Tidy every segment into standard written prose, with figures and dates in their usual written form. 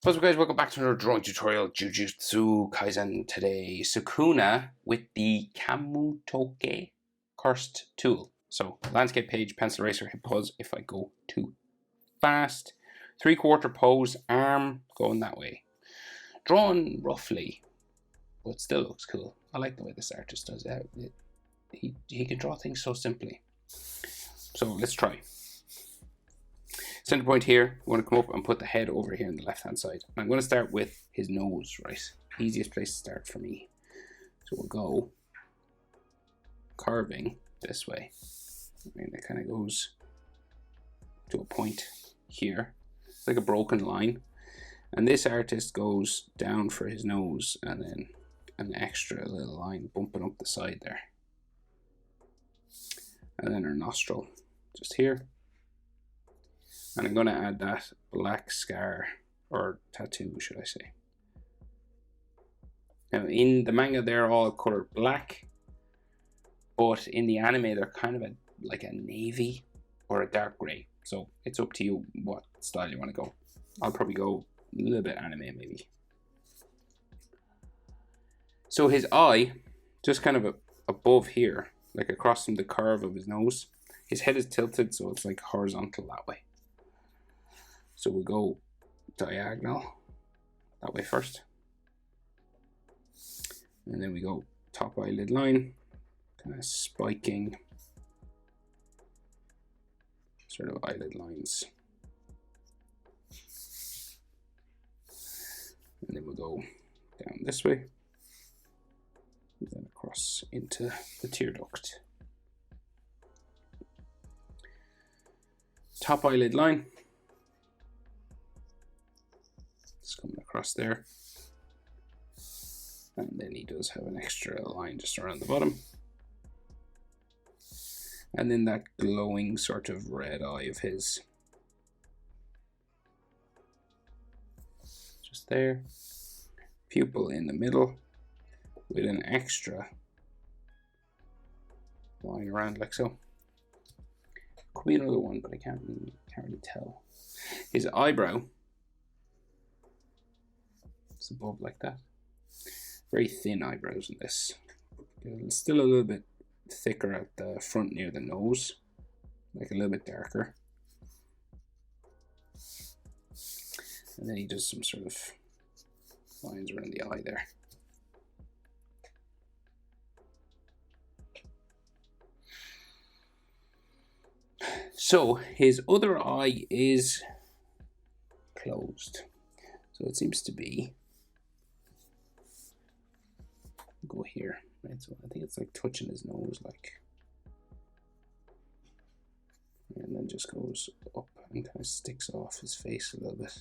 What's up guys, welcome back to another drawing tutorial, Jujutsu Kaisen. Today, Sukuna with the Kamutoke cursed tool. So, landscape page, pencil eraser, hit pause if I go too fast. 3/4 pose, arm going that way. Drawn roughly, but still looks cool. I like the way this artist does it. He can draw things so simply. So, let's try. Center point here, we want to come up and put the head over here on the left hand side. I'm going to start with his nose, right? Easiest place to start for me. So we'll go carving this way. And it kind of goes to a point here. It's like a broken line. And this artist goes down for his nose and then an extra little line bumping up the side there. And then her nostril just here. And I'm going to add that black scar, or tattoo, should I say. Now, in the manga, they're all colored black, but in the anime, they're kind of like a navy or a dark gray. So it's up to you what style you want to go. I'll probably go a little bit anime, maybe. So his eye, just kind of above here, like across from the curve of his nose. His head is tilted, so it's like horizontal that way. So we'll go diagonal that way first. And then we go top eyelid line, kind of spiking sort of eyelid lines. And then we'll go down this way, and then across into the tear duct. Top eyelid line. Coming across there, and then he does have an extra line just around the bottom, and then that glowing sort of red eye of his just there, pupil in the middle with an extra line around like so. Could be another one, but I can't really tell. His eyebrow, it's above like that. Very thin eyebrows in this. It's still a little bit thicker at the front near the nose, like a little bit darker. And then he does some sort of lines around the eye there. So his other eye is closed. So it seems to be, go here, right? So I think it's like touching his nose, like, and then just goes up and kind of sticks off his face a little bit.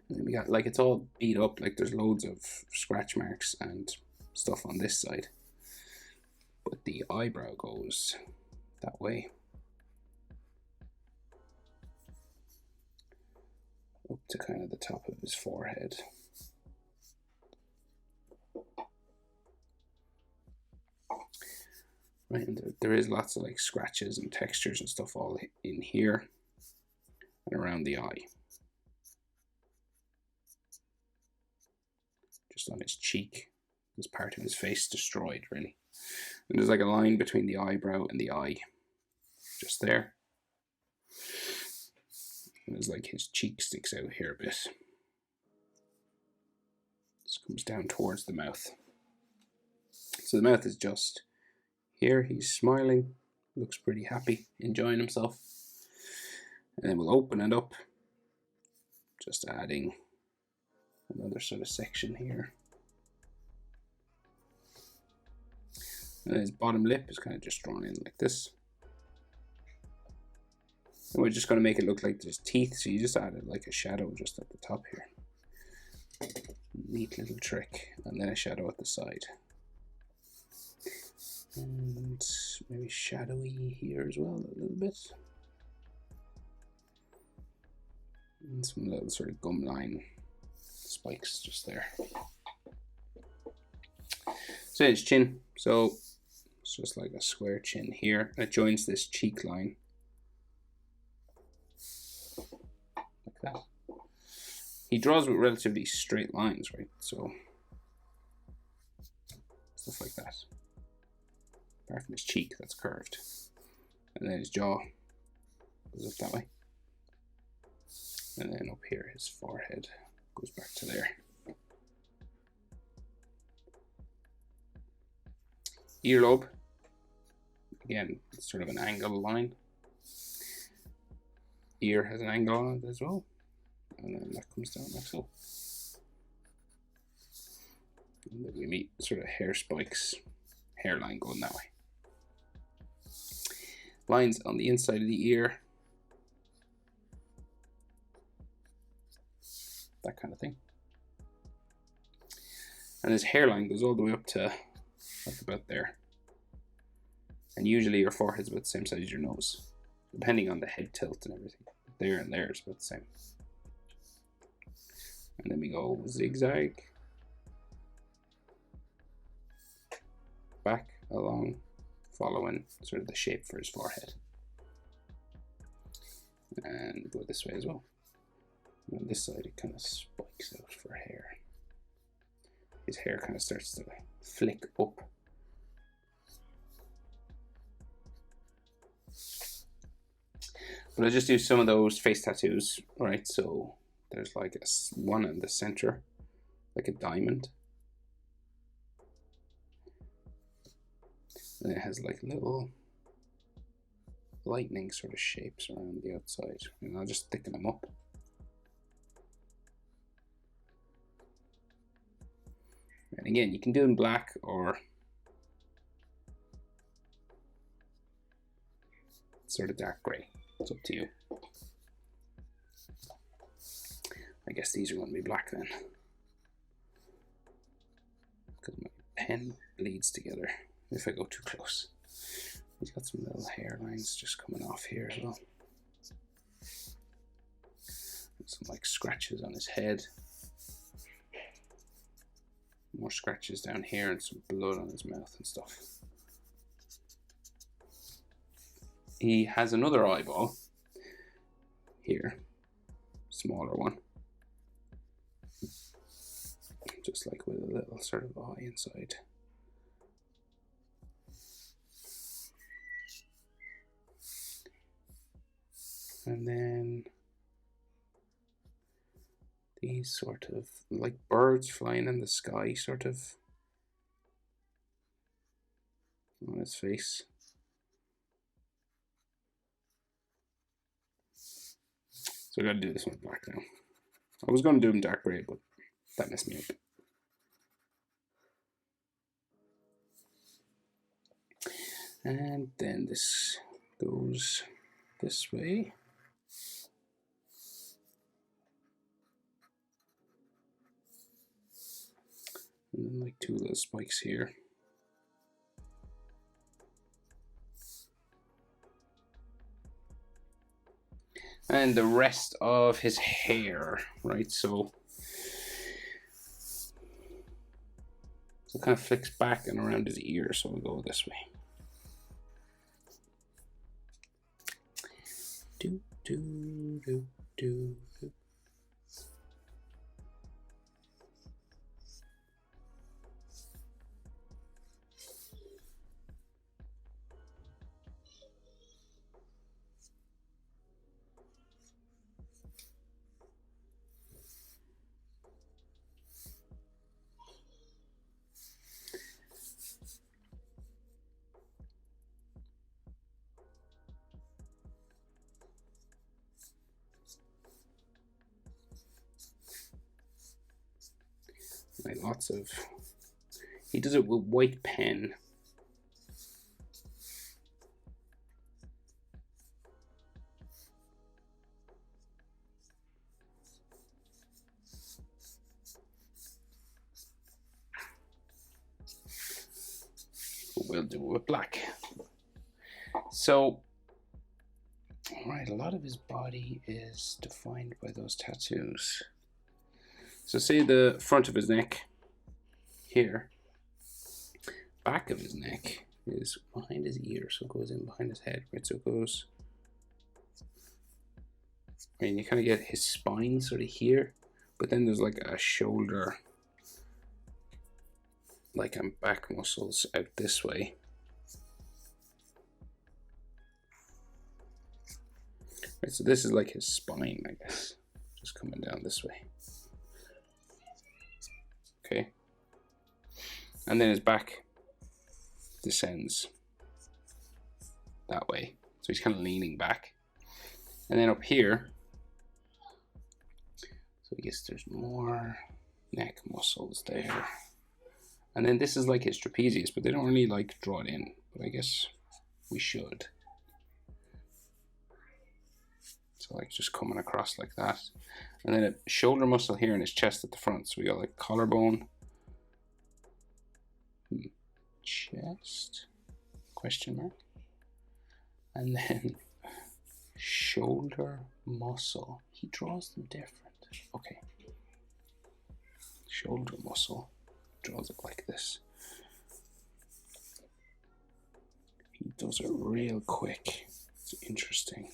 And then we got, like, it's all beat up, like there's loads of scratch marks and stuff on this side, but the eyebrow goes that way. Up to kind of the top of his forehead. Right, and there is lots of like scratches and textures and stuff all in here and around the eye. Just on his cheek, this part of his face destroyed really. And there's like a line between the eyebrow and the eye, just there. And there's like his cheek sticks out here a bit. This comes down towards the mouth. So the mouth is just here. He's smiling, looks pretty happy, enjoying himself. And then we'll open it up, just adding another sort of section here. And his bottom lip is kind of just drawn in like this. And we're just going to make it look like there's teeth, so you just added like a shadow just at the top here. Neat little trick. And then a shadow at the side. And maybe shadowy here as well, a little bit. And some little sort of gum line spikes just there. So his chin. So it's just like a square chin here. It joins this cheek line he draws with relatively straight lines, right? So stuff like that. Apart from his cheek, that's curved. And then his jaw goes up that way. And then up here, his forehead goes back to there. Earlobe. Again, it's sort of an angle line. Ear has an angle on it as well. And then that comes down like so. And then we meet sort of hair spikes, hairline going that way. Lines on the inside of the ear. That kind of thing. And his hairline goes all the way up to like about there. And usually your forehead's about the same size as your nose, depending on the head tilt and everything. There and there is about the same. And then we go zigzag. Back along, following sort of the shape for his forehead. And go this way as well. And on this side it kind of spikes out for hair. His hair kind of starts to flick up. But I'll just do some of those face tattoos, right? So there's like one in the center, like a diamond. And it has like little lightning sort of shapes around the outside. And I'll just thicken them up. And again, you can do it in black or sort of dark gray. It's up to you. I guess these are going to be black then, because my pen bleeds together if I go too close. He's got some little hairlines just coming off here as well. And some like scratches on his head. More scratches down here and some blood on his mouth and stuff. He has another eyeball here, smaller one, just like with a little sort of eye inside. And then these sort of like birds flying in the sky sort of on his face. So I gotta do this one black now. I was gonna do him dark gray, but that messed me up. And then this goes this way. And then like two little spikes here. And the rest of his hair, right? So it kind of flicks back and around his ear, so we'll go this way. Do, do, do, do, do. Like lots of, he does it with white pen. We'll do it with black. So, all right, a lot of his body is defined by those tattoos. So say the front of his neck here, back of his neck is behind his ear, so it goes in behind his head, right? So it goes, and you kind of get his spine sort of here, But then there's like a shoulder, like back muscles out this way. Right, so this is like his spine, I guess, just coming down this way. Okay. And then his back descends that way. So he's kind of leaning back. And then up here, so I guess there's more neck muscles there. And then this is like his trapezius, but they don't really like draw it in, but I guess we should. So like just coming across like that. And then a shoulder muscle here in his chest at the front. So we got like collarbone, chest, question mark. And then shoulder muscle. He draws them different. Okay. Shoulder muscle. Draws it like this. He does it real quick. It's interesting.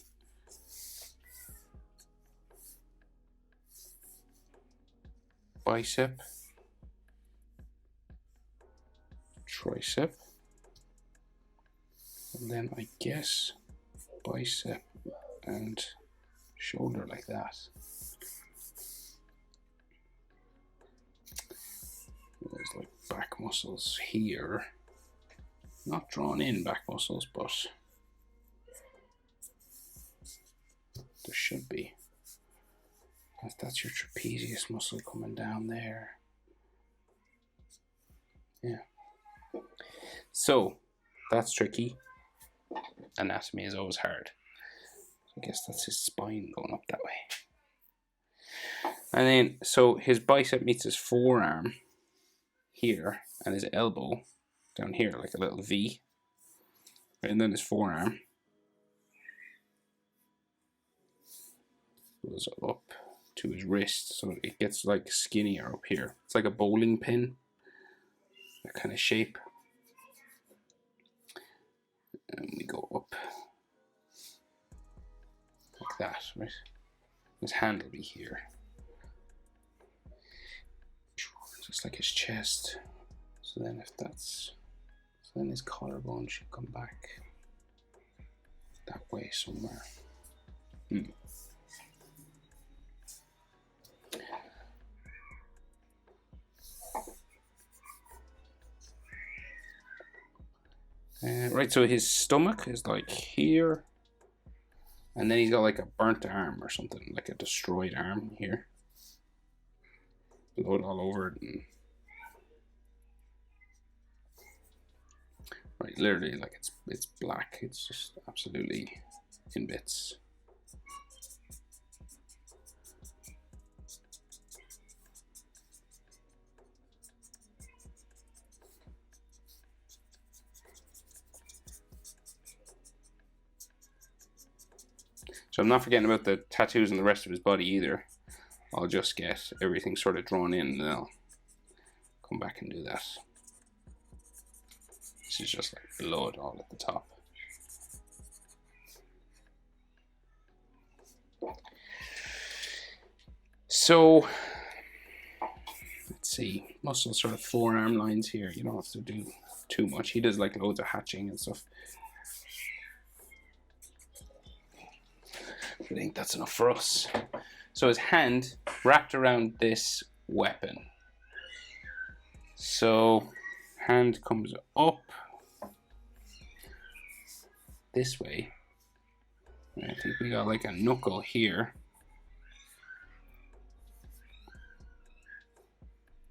Bicep, tricep, and then I guess bicep and shoulder like that. There's like back muscles here, not drawn in back muscles, but there should be. That's your trapezius muscle coming down there. Yeah. So that's tricky. Anatomy is always hard. I guess that's his spine going up that way. And then, so his bicep meets his forearm here, and his elbow down here, like a little V. And then his forearm goes up to his wrist, so it gets like skinnier up here. It's like a bowling pin, that kind of shape. And we go up like that, right? His hand will be here, just like his chest. So then if that's, so then his collarbone should come back that way somewhere. Right, so his stomach is like here, and then he's got like a burnt arm or something, like a destroyed arm here. Blood all over it. And right, literally, like it's black. It's just absolutely in bits. So I'm not forgetting about the tattoos on the rest of his body either. I'll just get everything sort of drawn in, and then I'll come back and do that. This is just like blood all at the top. So let's see, muscle sort of forearm lines here. You don't have to do too much. He does like loads of hatching and stuff. I think that's enough for us. So his hand wrapped around this weapon. So hand comes up this way. And I think we got like a knuckle here.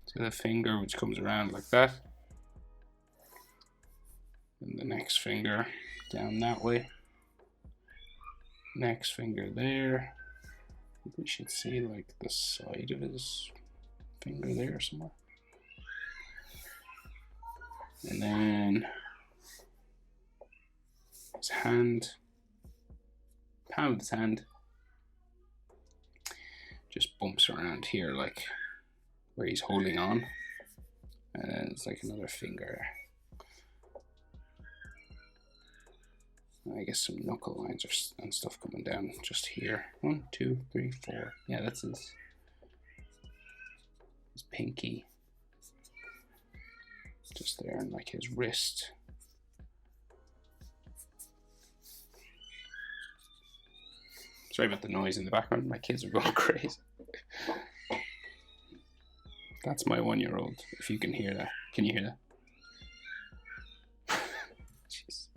To the finger, which comes around like that. And the next finger down that way. Next finger there. We should see like the side of his finger there somewhere. And then his hand, palm of his hand, just bumps around here, like where he's holding on. And then it's like another finger. I guess some knuckle lines and stuff coming down just here. 1, 2, 3, 4. Yeah, that's his his pinky. Just there, and like his wrist. Sorry about the noise in the background. My kids are going crazy. That's my 1-year-old. If you can hear that. Can you hear that? Jeez.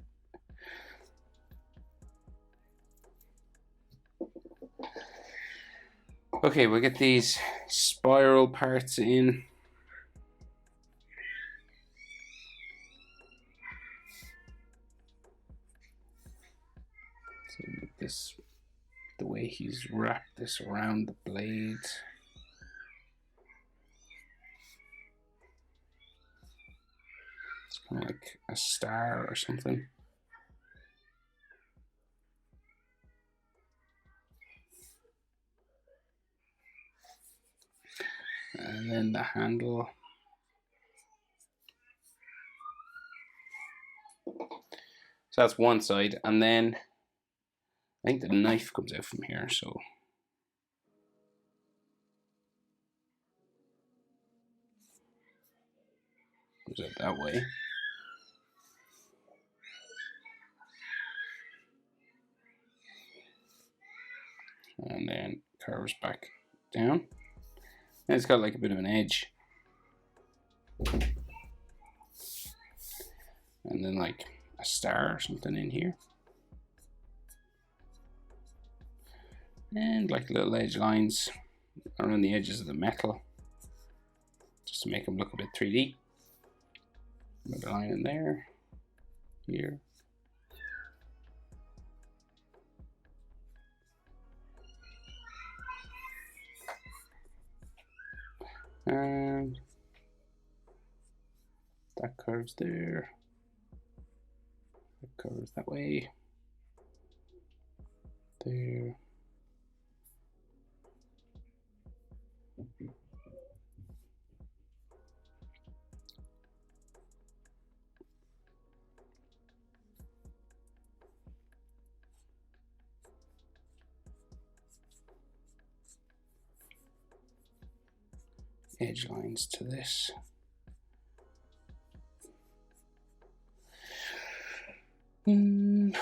Okay, we'll get these spiral parts in. So with this, the way he's wrapped this around the blade. It's kind of like a star or something. And then the handle. So that's one side, and then I think the knife comes out from here, so goes out that way. And then curves back down. And it's got like a bit of an edge. And then like a star or something in here. And like little edge lines around the edges of the metal. Just to make them look a bit 3D. Another line in there. Here. And that curves there. That curves that way. There. Edge lines to this. And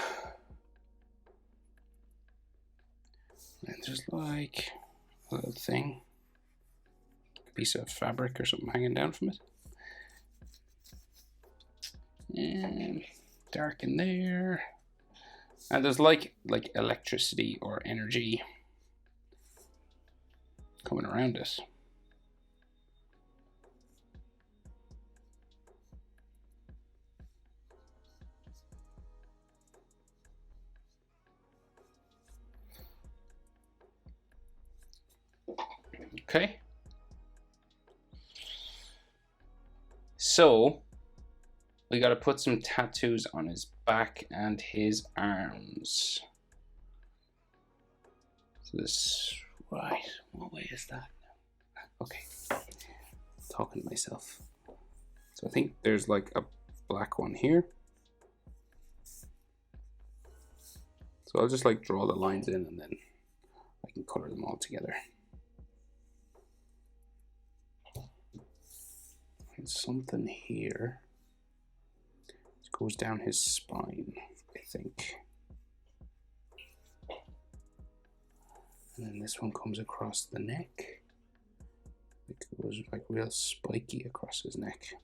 just like a little thing, a piece of fabric or something hanging down from it. And dark in there. And there's like electricity or energy coming around it. Okay. So we got to put some tattoos on his back and his arms. So this, right, what way is that? Okay, I'm talking to myself. So I think there's like a black one here. So I'll just like draw the lines in and then I can color them all together. And something here. It goes down his spine, I think. And then this one comes across the neck. It goes like real spiky across his neck.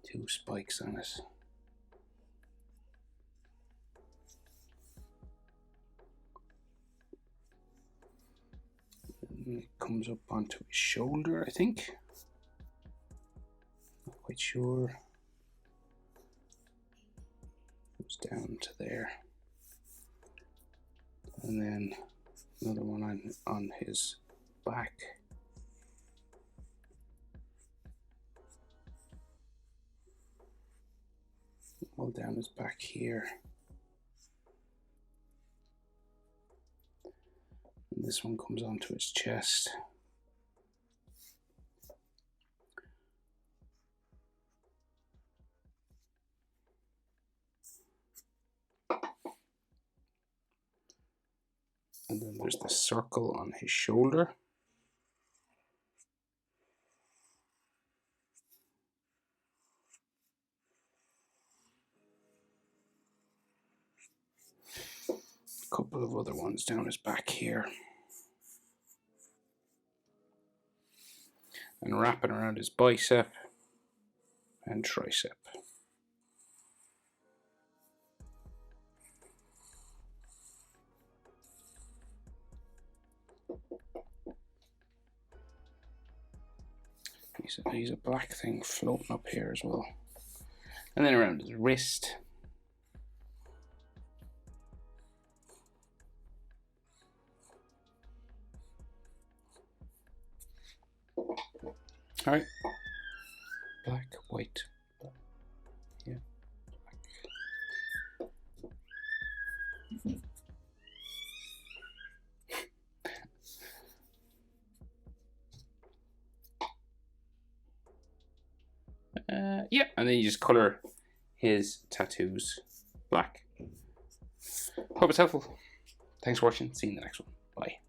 Two spikes on it. And it comes up onto his shoulder, I think. Not quite sure. Goes down to there. And then another one on his back. All down his back here. And this one comes onto his chest. And then there's the circle on his shoulder. A couple of other ones down his back here. And wrapping around his bicep and tricep. He's a black thing floating up here as well. And then around his wrist. All right. Black, white. Yeah. Yeah, and then you just color his tattoos black. Hope it's helpful. Thanks for watching. See you in the next one. Bye.